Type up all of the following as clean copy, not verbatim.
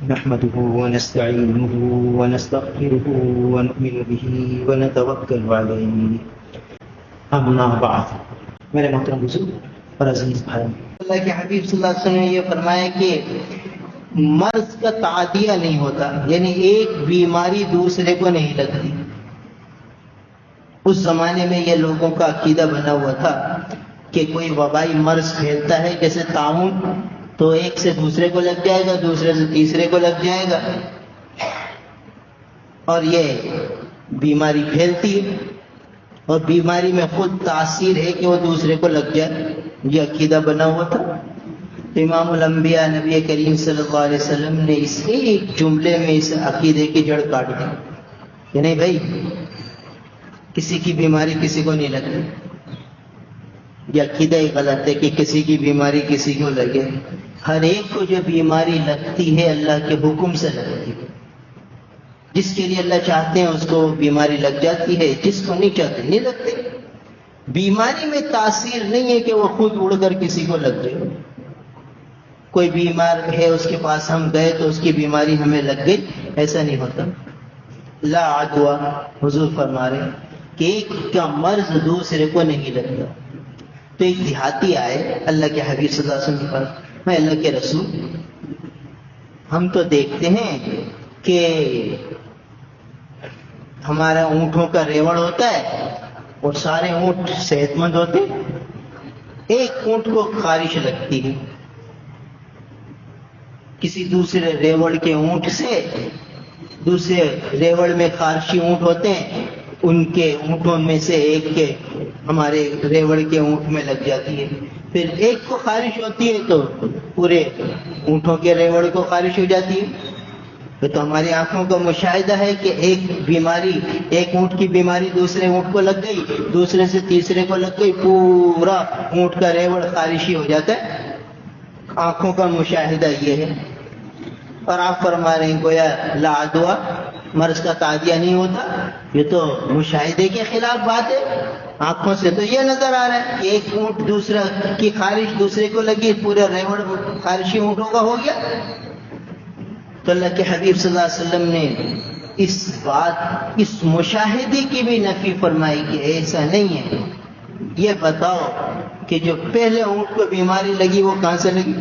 نحمده ونستعينه ونستغفره ونؤمن به ونتوكل عليه اما بعد. میرے محترم بزرگ اور عزیز بھائی، اللہ کے حبیب صلی اللہ علیہ وسلم نے یہ فرمایا کہ مرض کا تعدیہ نہیں ہوتا، یعنی ایک بیماری دوسرے کو نہیں لگتی۔ اس زمانے میں یہ لوگوں کا عقیدہ بنا ہوا تھا کہ کوئی وبائی مرض پھیلتا ہے جیسے طاعون، تو ایک سے دوسرے کو لگ جائے گا، دوسرے سے تیسرے کو لگ جائے گا، اور یہ بیماری پھیلتی ہے، اور بیماری میں خود تاثیر ہے کہ وہ دوسرے کو لگ جائے۔ یہ عقیدہ بنا ہوا تھا۔ امام الانبیاء نبی کریم صلی اللہ علیہ وسلم نے اس ایک جملے میں اس عقیدے کی جڑ کاٹ دی کہ نہیں بھائی، کسی کی بیماری کسی کو نہیں لگتی۔ یہ عقیدہ ہی غلط ہے کہ کسی کی بیماری کسی کو لگے۔ ہر ایک کو جو بیماری لگتی ہے اللہ کے حکم سے لگتی ہے۔ جس کے لیے اللہ چاہتے ہیں اس کو بیماری لگ جاتی ہے، جس کو نہیں چاہتے نہیں لگتے۔ بیماری میں تاثیر نہیں ہے کہ وہ خود اڑ کر کسی کو لگ جائے۔ کوئی بیمار ہے، اس کے پاس ہم گئے تو اس کی بیماری ہمیں لگ گئی، ایسا نہیں ہوتا۔ لا عدویٰ، حضور فرما رہے کہ ایک کا مرض دوسرے کو نہیں لگتا۔ تو ایک دیہاتی آئے اللہ کے حبیب صلی اللہ علیہ وسلم کے پاس، میں اللہ کے رسول، ہم تو دیکھتے ہیں کہ ہمارا اونٹوں کا ریوڑ ہوتا ہے اور سارے اونٹ صحت مند ہوتے ہیں، ایک اونٹ کو خارش لگتی ہے، کسی دوسرے ریوڑ کے اونٹ سے، دوسرے ریوڑ میں خارشی اونٹ ہوتے ہیں، ان کے اونٹوں میں سے ایک کے ہمارے ریوڑ کے اونٹ میں لگ جاتی ہے، پھر ایک کو خارش ہوتی ہے تو پورے اونٹوں کے ریوڑ کو خارش ہو جاتی ہے۔ تو ہماری آنکھوں کا مشاہدہ ہے کہ ایک بیماری، ایک اونٹ کی بیماری دوسرے اونٹ کو لگ گئی، دوسرے سے تیسرے کو لگ گئی، پورا اونٹ کا ریوڑ خارشی ہو جاتا ہے۔ آنکھوں کا مشاہدہ یہ ہے، اور آپ فرما رہے ہیں گویا لا عدویٰ، مرض کا تعدیہ نہیں ہوتا۔ یہ تو مشاہدے کے خلاف بات ہے۔ آنکھوں سے تو یہ نظر آ رہا ہے کہ ایک اونٹ دوسرا کی خارش دوسرے کو لگی، پورا ریوڑ خارشی اونٹوں کا ہو گیا۔ تو اللہ کے حبیب صلی اللہ علیہ وسلم نے اس بات، اس مشاہدے کی بھی نفی فرمائی کہ ایسا نہیں ہے۔ یہ بتاؤ کہ جو پہلے اونٹ کو بیماری لگی وہ کہاں سے لگی؟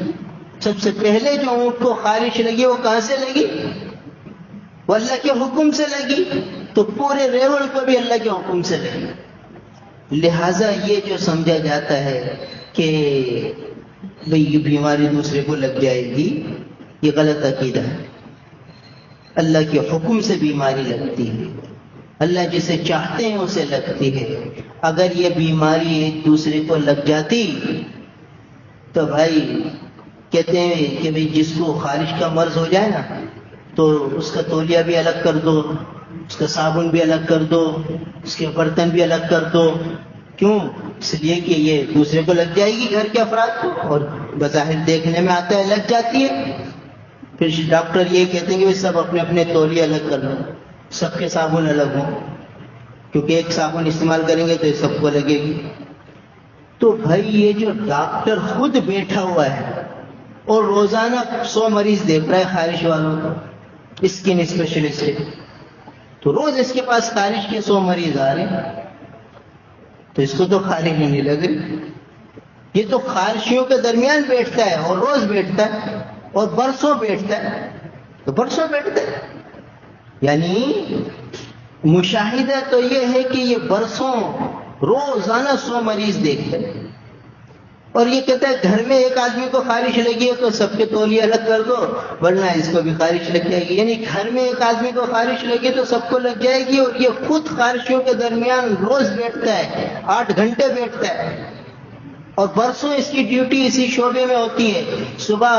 سب سے پہلے جو اونٹ کو خارش لگی وہ کہاں سے لگی؟ وہ اللہ کے حکم سے لگی، تو پورے ریوڑ کو بھی اللہ کے حکم سے لگی۔ لہذا یہ جو سمجھا جاتا ہے کہ بھئی یہ بیماری دوسرے کو لگ جائے گی، یہ غلط عقیدہ ہے۔ اللہ کے حکم سے بیماری لگتی ہے، اللہ جسے چاہتے ہیں اسے لگتی ہے۔ اگر یہ بیماری ایک دوسرے کو لگ جاتی تو بھائی کہتے ہیں کہ بھئی جس کو خارش کا مرض ہو جائے نا تو اس کا تولیہ بھی الگ کر دو، اس کا صابن بھی الگ کر دو، اس کے برتن بھی الگ کر دو۔ کیوں؟ اس لیے کہ یہ دوسرے کو لگ جائے گی، گھر کے افراد کو، اور بظاہر دیکھنے میں آتا ہے لگ جاتی ہے۔ پھر ڈاکٹر یہ کہتے ہیں کہ سب اپنے اپنے تولیے الگ کر لو، سب کے صابن الگ ہوں، کیونکہ ایک صابن استعمال کریں گے تو یہ سب کو لگے گی۔ تو بھائی یہ جو ڈاکٹر خود بیٹھا ہوا ہے اور روزانہ 100 مریض دیکھ رہا ہے خارش والوں کو، اسکن اسپیشلسٹ ہے، تو روز اس کے پاس خارش کے 100 مریض آ رہے ہیں، تو اس کو تو خارش نہیں لگ رہی۔ یہ تو خارشیوں کے درمیان بیٹھتا ہے اور روز بیٹھتا ہے اور برسوں بیٹھتا ہے، تو برسوں بیٹھتا ہے، یعنی مشاہدہ تو یہ ہے کہ یہ برسوں روزانہ 100 مریض دیکھتا ہے، اور یہ کہتا ہے گھر میں ایک آدمی کو خارش لگی ہے تو سب کے تولیے الگ کر دو ورنہ اس کو بھی خارش لگ جائے گی۔ یعنی گھر میں ایک آدمی کو خارش لگی تو سب کو لگ جائے گی، اور یہ خود خارشیوں کے درمیان روز بیٹھتا ہے، 8 گھنٹے بیٹھتا ہے، اور برسوں اس کی ڈیوٹی اسی شعبے میں ہوتی ہے۔ صبح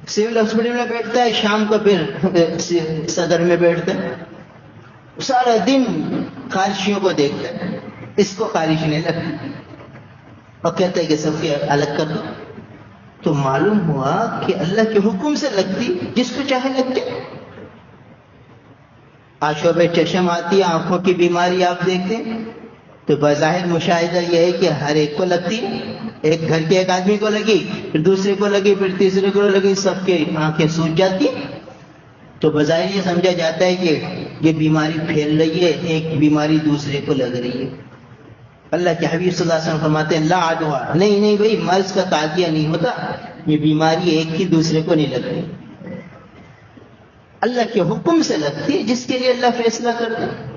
سول ہاسپٹل میں بیٹھتا ہے، شام کو پھر صدر میں بیٹھتا ہے، سارا دن خارشیوں کو دیکھتا ہے، اس کو خارش نہیں لگتی، اور کہتا ہے کہ سب کے الگ کر دو۔ تو معلوم ہوا کہ اللہ کے حکم سے لگتی، جس کو چاہے لگ جائے۔ آشوب چشم آتی ہے، آنکھوں کی بیماری آپ دیکھتے ہیں تو بظاہر مشاہدہ یہ ہے کہ ہر ایک کو لگتی ہے، ایک گھر کے ایک آدمی کو لگی، پھر دوسرے کو لگی، پھر تیسرے کو لگی، سب کی آنکھیں سوج جاتی ہیں، تو بظاہر یہ سمجھا جاتا ہے کہ یہ بیماری پھیل رہی ہے، ایک بیماری دوسرے کو لگ رہی ہے۔ اللہ کے حبیب صلی اللہ علیہ وسلم فرماتے ہیں لا عدویٰ، نہیں بھائی، مرض کا تعدیہ نہیں ہوتا، یہ بیماری ایک کی دوسرے کو نہیں لگتی، اللہ کے حکم سے لگتی ہے، جس کے لیے اللہ فیصلہ کرتا ہے۔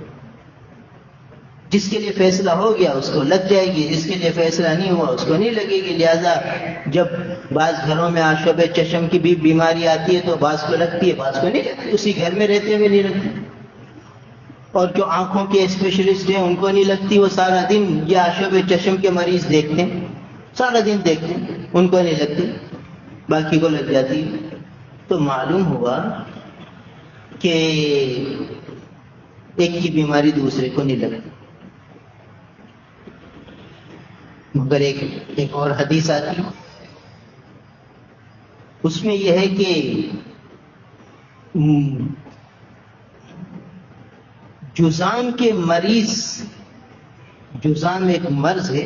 جس کے لیے فیصلہ ہو گیا اس کو لگ جائے گی، جس کے لیے فیصلہ نہیں ہوا اس کو نہیں لگے گی۔ لہذا جب بعض گھروں میں آشوب چشم کی بھی بیماری آتی ہے تو بعض کو لگتی ہے، بعض کو نہیں لگتی، اسی گھر میں رہتے ہوئے نہیں لگتی۔ اور جو آنکھوں کے اسپیشلسٹ ہیں ان کو نہیں لگتی، وہ سارا دن یہ آشوب چشم کے مریض دیکھتے ہیں، سارا دن دیکھتے ہیں، ان کو نہیں لگتی، باقی کو لگ جاتی۔ تو معلوم ہوا کہ ایک کی بیماری دوسرے کو نہیں لگتی۔ مگر ایک اور حدیث آتی ہے، اس میں یہ ہے کہ جذام کے مریض، جذام ایک مرض ہے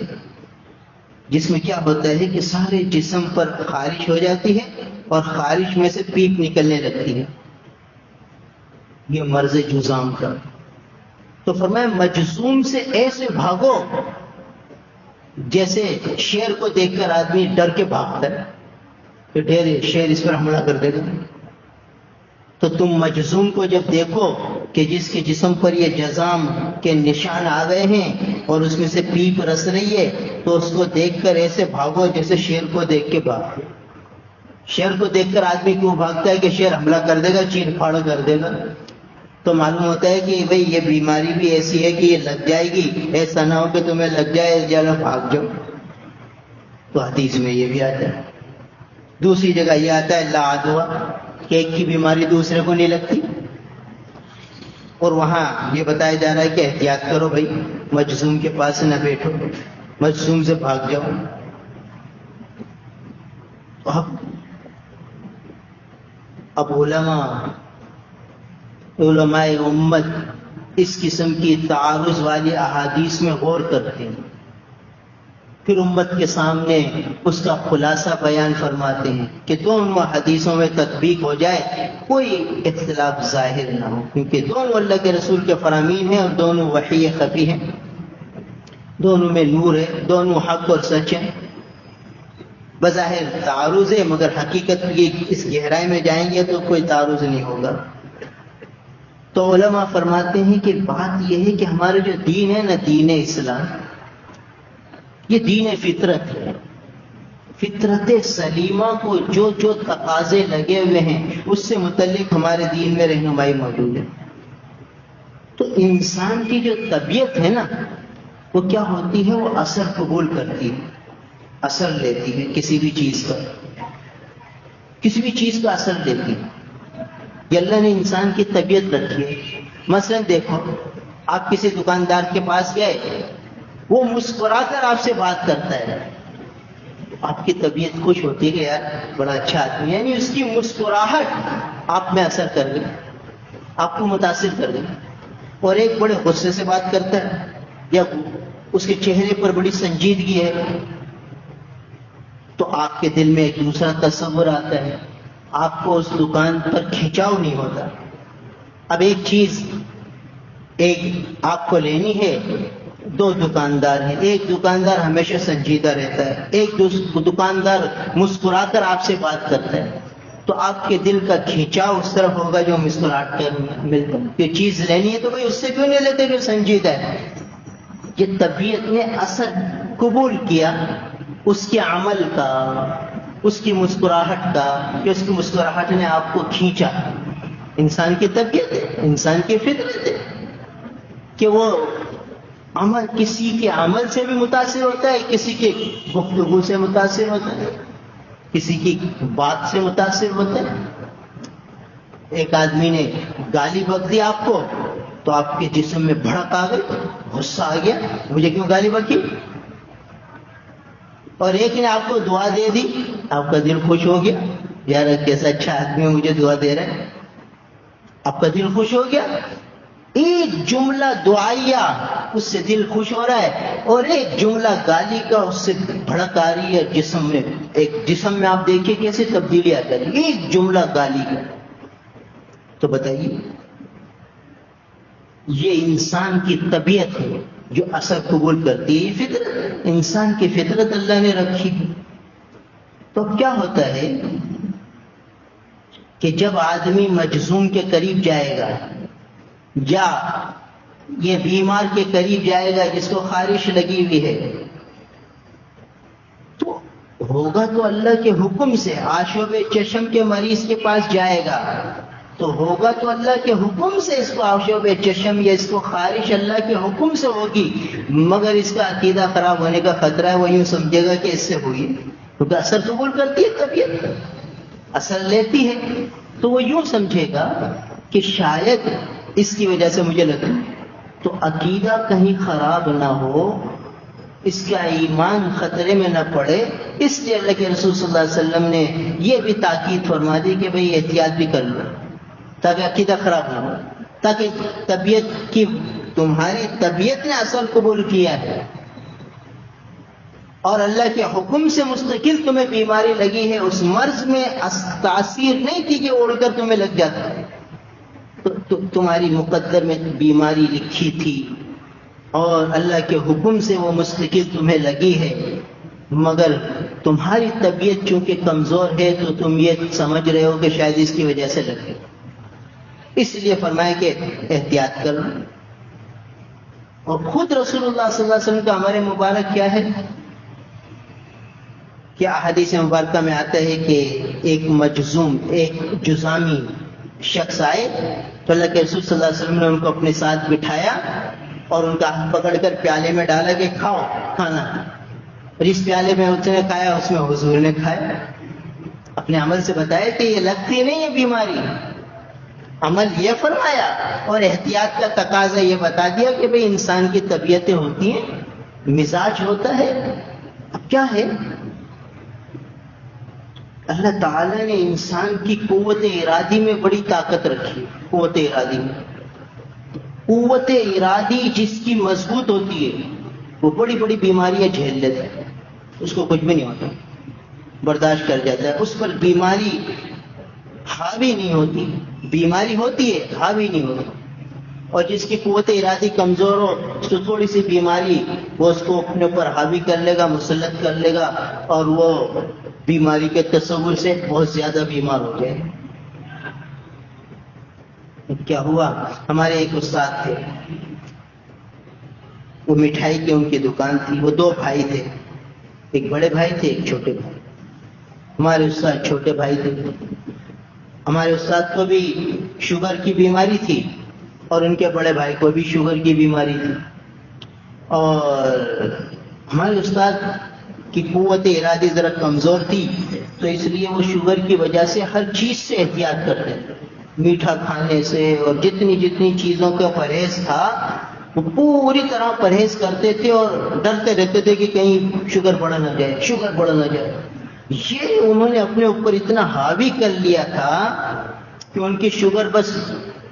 جس میں کیا ہوتا ہے کہ سارے جسم پر خارش ہو جاتی ہے اور خارش میں سے پیپ نکلنے لگتی ہے، یہ مرض جذام کا۔ تو فرمایا مجذوم سے ایسے بھاگو جیسے شیر کو دیکھ کر آدمی ڈر کے بھاگتا ہے کہ ڈھیر شیر اس پر حملہ کر دے گا۔ تو تم مجذوم کو جب دیکھو کہ جس کے جسم پر یہ جذام کے نشان آ گئے ہیں اور اس میں سے پیپ رس رہی ہے، تو اس کو دیکھ کر ایسے بھاگو جیسے شیر کو دیکھ کے بھاگتے۔ شیر کو دیکھ کر آدمی کیوں بھاگتا ہے کہ شیر حملہ کر دے گا، چیر پھاڑ کر دے گا۔ تو معلوم ہوتا ہے کہ بھئی یہ بیماری بھی ایسی ہے کہ یہ لگ جائے گی، ایسا نہ ہو کہ تمہیں لگ جائے جانا بھاگ جاؤ۔ تو حدیث میں یہ بھی آتا ہے۔ دوسری جگہ یہ آتا ہے لا عدویٰ، کہ ایک کی بیماری دوسرے کو نہیں لگتی، اور وہاں یہ بتایا جا رہا ہے کہ احتیاط کرو بھائی، مجذوم کے پاس نہ بیٹھو، مجذوم سے بھاگ جاؤ۔ اب علماء امت اس قسم کی تعارض والی احادیث میں غور کرتے ہیں، پھر امت کے سامنے اس کا خلاصہ بیان فرماتے ہیں کہ دونوں حدیثوں میں تطبیق ہو جائے، کوئی اختلاف ظاہر نہ ہو، کیونکہ دونوں اللہ کے رسول کے فرامین ہیں اور دونوں وحی خفی ہیں، دونوں میں نور ہے، دونوں حق اور سچ ہیں۔ بظاہر تعارض ہے مگر حقیقت کی اس گہرائی میں جائیں گے تو کوئی تعارض نہیں ہوگا۔ تو علماء فرماتے ہیں کہ بات یہ ہے کہ ہمارا جو دین ہے نا، دین اسلام، یہ دین فطرت ہے۔ فطرت سلیمہ کو جو جو تقاضے لگے ہوئے ہیں اس سے متعلق ہمارے دین میں رہنمائی موجود ہے۔ تو انسان کی جو طبیعت ہے نا، وہ کیا ہوتی ہے، وہ اثر قبول کرتی ہے، اثر لیتی ہے کسی بھی چیز کا، کسی بھی چیز کا اثر لیتی ہے۔ یہ اللہ نے انسان کی طبیعت رکھی ہے۔ مثلا دیکھو، آپ کسی دکاندار کے پاس گئے، وہ مسکرا کر آپ سے بات کرتا ہے، آپ کی طبیعت خوش ہوتی ہے کہ یار بڑا اچھا آدمی ہے، یعنی اس کی مسکراہٹ آپ میں اثر کر گئی، آپ کو متاثر کر گئی۔ اور ایک بڑے غصے سے بات کرتا ہے یا اس کے چہرے پر بڑی سنجیدگی ہے، تو آپ کے دل میں ایک دوسرا تصور آتا ہے، آپ کو اس دکان پر کھینچاؤ نہیں ہوتا۔ اب ایک چیز آپ کو لینی ہے، دو دکاندار ہیں، ایک دکاندار ہمیشہ سنجیدہ رہتا ہے، ایک دکاندار مسکرا کر آپ سے بات کرتا ہے، تو آپ کے دل کا کھینچاؤ اس طرف ہوگا جو مسکراہٹ کر ملتا ہے کہ چیز لینی ہے تو بھائی اس سے کیوں نہیں لیتے کہ سنجیدہ ہے۔ یہ طبیعت نے اثر قبول کیا اس کے عمل کا، اس کی مسکراہٹ کا، کہ اس کی مسکراہٹ نے آپ کو کھینچا۔ انسان کی طبیعت ہے، انسان کی فطرت ہے کہ وہ عمل، کسی کے عمل سے بھی متاثر ہوتا ہے، کسی کے گفتگو سے متاثر ہوتا ہے، کسی کی بات سے متاثر ہوتا ہے۔ ایک آدمی نے گالی بک دی آپ کو تو آپ کے جسم میں بھڑک آ گئی، غصہ آ گیا، مجھے کیوں گالی بکی؟ اور ایک نے آپ کو دعا دے دی، آپ کا دل خوش ہو گیا، یار کیسا اچھا آدمی ہے، مجھے دعا دے رہا ہے، آپ کا دل خوش ہو گیا۔ ایک جملہ دعائیہ اس سے دل خوش ہو رہا ہے، اور ایک جملہ گالی کا اس سے بھڑک آ رہی ہے جسم میں. ایک جسم میں آپ دیکھیے کیسے تبدیلی آ جاتی ہے ایک جملہ گالی کا. تو بتائیے یہ انسان کی طبیعت ہے جو اثر قبول کرتی ہے. یہ فطرت، انسان کی فطرت اللہ نے رکھی ہے. تو کیا ہوتا ہے کہ جب آدمی مجذوم کے قریب جائے گا یا یہ بیمار کے قریب جائے گا جس کو خارش لگی ہوئی ہے، تو ہوگا تو اللہ کے حکم سے. آشوب چشم کے مریض کے پاس جائے گا تو ہوگا تو اللہ کے حکم سے. اس کو آشوب چشم یا اس کو خارش اللہ کے حکم سے ہوگی، مگر اس کا عقیدہ خراب ہونے کا خطرہ ہے. وہ یوں سمجھے گا کہ اس سے ہوئی، کیونکہ اثر قبول کرتی ہے، طبیعت اثر لیتی ہے. تو وہ یوں سمجھے گا کہ شاید اس کی وجہ سے مجھے لگتا ہے. تو عقیدہ کہیں خراب نہ ہو، اس کا ایمان خطرے میں نہ پڑے، اس لیے اللہ کے رسول صلی اللہ علیہ وسلم نے یہ بھی تاکید فرما دی کہ بھئی احتیاط بھی کر لو تاکہ عقیدہ خراب نہ ہو، تاکہ طبیعت کی، تمہاری طبیعت نے اثر قبول کیا ہے اور اللہ کے حکم سے مستقل تمہیں بیماری لگی ہے. اس مرض میں تاثیر نہیں تھی کہ اڑ کر تمہیں لگ جاتا ہے. تو تمہاری مقدر میں بیماری لکھی تھی اور اللہ کے حکم سے وہ مستقل تمہیں لگی ہے، مگر تمہاری طبیعت چونکہ کمزور ہے تو تم یہ سمجھ رہے ہو کہ شاید اس کی وجہ سے لگے. اس لیے فرمایا کہ احتیاط کرو. اور خود رسول اللہ صلی اللہ علیہ وسلم کا ہمارے مبارک کیا ہے کہ احادیث مبارکہ میں آتا ہے کہ ایک مجذوم، ایک جذامی شخص آئے تو اللہ کے رسول صلی اللہ علیہ وسلم نے ان کو اپنے ساتھ بٹھایا اور ان کا ہاتھ پکڑ کر پیالے میں ڈالا کہ کھاؤ کھانا. اور اس پیالے میں اس نے کھایا، اس میں حضور نے کھایا. اپنے عمل سے بتایا کہ یہ لگتی نہیں ہے بیماری، عمل یہ فرمایا اور احتیاط کا تقاضا یہ بتا دیا کہ بھئی انسان کی طبیعتیں ہوتی ہیں، مزاج ہوتا ہے. اب کیا ہے، اللہ تعالیٰ نے انسان کی قوت ارادی میں بڑی طاقت رکھی. قوت ارادی میں، قوت ارادی جس کی مضبوط ہوتی ہے وہ بڑی بڑی بیماریاں جھیل لیتا ہے، اس کو کچھ بھی نہیں ہوتا، برداشت کر جاتا ہے. اس پر بیماری حاوی نہیں ہوتی. بیماری ہوتی ہے، حاوی نہیں ہوتی. اور جس کی قوت ارادی کمزور ہو تو تھوڑی سی بیماری وہ اس کو اپنے اوپر حاوی کر لے گا، مسلط کر لے گا، اور وہ بیماری کے تصور سے بہت زیادہ بیمار ہو گئے. کیا ہوا، ہمارے ایک استاد تھے، وہ مٹھائی کی ان کی دکان تھی. وہ دو بھائی تھے، ایک بڑے بھائی تھے ایک چھوٹے بھائی. ہمارے استاد چھوٹے بھائی تھے. ہمارے استاد کو بھی شوگر کی بیماری تھی اور ان کے بڑے بھائی کو بھی شوگر کی بیماری تھی. اور ہمارے استاد کی قوت ارادی ذرا کمزور تھی تو اس لیے وہ شوگر کی وجہ سے ہر چیز سے احتیاط کرتے تھے، میٹھا کھانے سے اور جتنی چیزوں کا پرہیز تھا وہ پوری طرح پرہیز کرتے تھے اور ڈرتے رہتے تھے کہ کہیں شوگر بڑھ نہ جائے، شوگر بڑھ نہ جائے. یہ انہوں نے اپنے اوپر اتنا حاوی کر لیا تھا کہ ان کی شوگر بس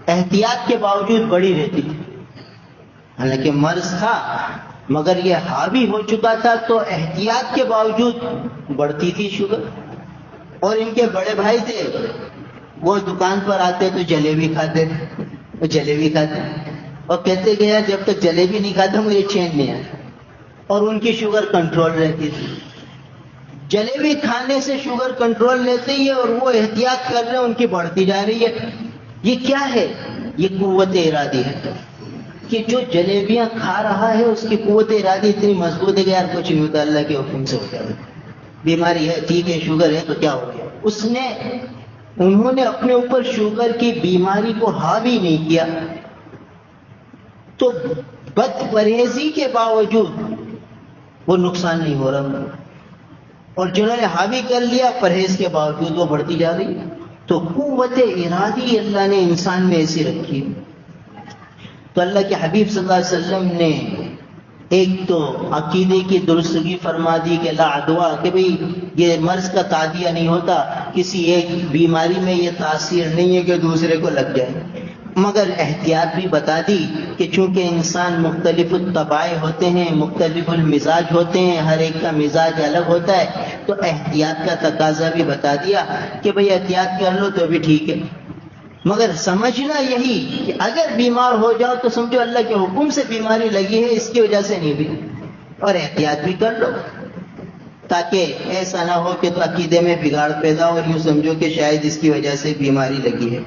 احتیاط کے باوجود بڑی رہتی تھی. حالانکہ مرض تھا مگر یہ حاوی ہو چکا تھا تو احتیاط کے باوجود بڑھتی تھی شوگر. اور ان کے بڑے بھائی تھے، وہ دکان پر آتے تو جلیبی کھاتے، وہ جلیبی کھاتے اور کہتے کہ یار جب تک جلیبی نہیں کھاتا مجھے چین نہیں آتا. اور ان کی شوگر کنٹرول رہتی تھی. جلیبی کھانے سے شوگر کنٹرول لیتے ہی اور وہ احتیاط کر رہے ہیں، ان کی بڑھتی جا رہی ہے. یہ کیا ہے؟ یہ قوت ارادی ہے کہ جو جلیبیاں کھا رہا ہے اس کی قوت ارادی اتنی مضبوط ہے کہ یار کچھ نہیں ہوتا، اللہ کے حکم سے ہوتا ہے. بیماری ہے، ٹھیک ہے، شوگر ہے تو کیا ہو گیا. انہوں نے اپنے اوپر شوگر کی بیماری کو حاوی نہیں کیا تو بد پرہیزی کے باوجود وہ نقصان نہیں ہو رہا، اور جنہوں نے حاوی کر لیا پرہیز کے باوجود وہ بڑھتی جا رہی. تو قوت ارادی اللہ نے انسان میں ایسی رکھی. تو اللہ کے حبیب صلی اللہ علیہ وسلم نے ایک تو عقیدے کی درستگی فرما دی کہ لا عدوا، کہ بھئی یہ مرض کا تعدیہ نہیں ہوتا، کسی ایک بیماری میں یہ تاثیر نہیں ہے کہ دوسرے کو لگ جائے. مگر احتیاط بھی بتا دی کہ چونکہ انسان مختلف الطباع ہوتے ہیں، مختلف المزاج ہوتے ہیں، ہر ایک کا مزاج الگ ہوتا ہے، تو احتیاط کا تقاضا بھی بتا دیا کہ بھئی احتیاط کر لو تو بھی ٹھیک ہے، مگر سمجھنا یہی کہ اگر بیمار ہو جاؤ تو سمجھو اللہ کے حکم سے بیماری لگی ہے، اس کی وجہ سے نہیں بھی، اور احتیاط بھی کر لو تاکہ ایسا نہ ہو کہ تو عقیدے میں بگاڑ پیدا ہو اور یوں سمجھو کہ شاید اس کی وجہ سے بیماری لگی ہے۔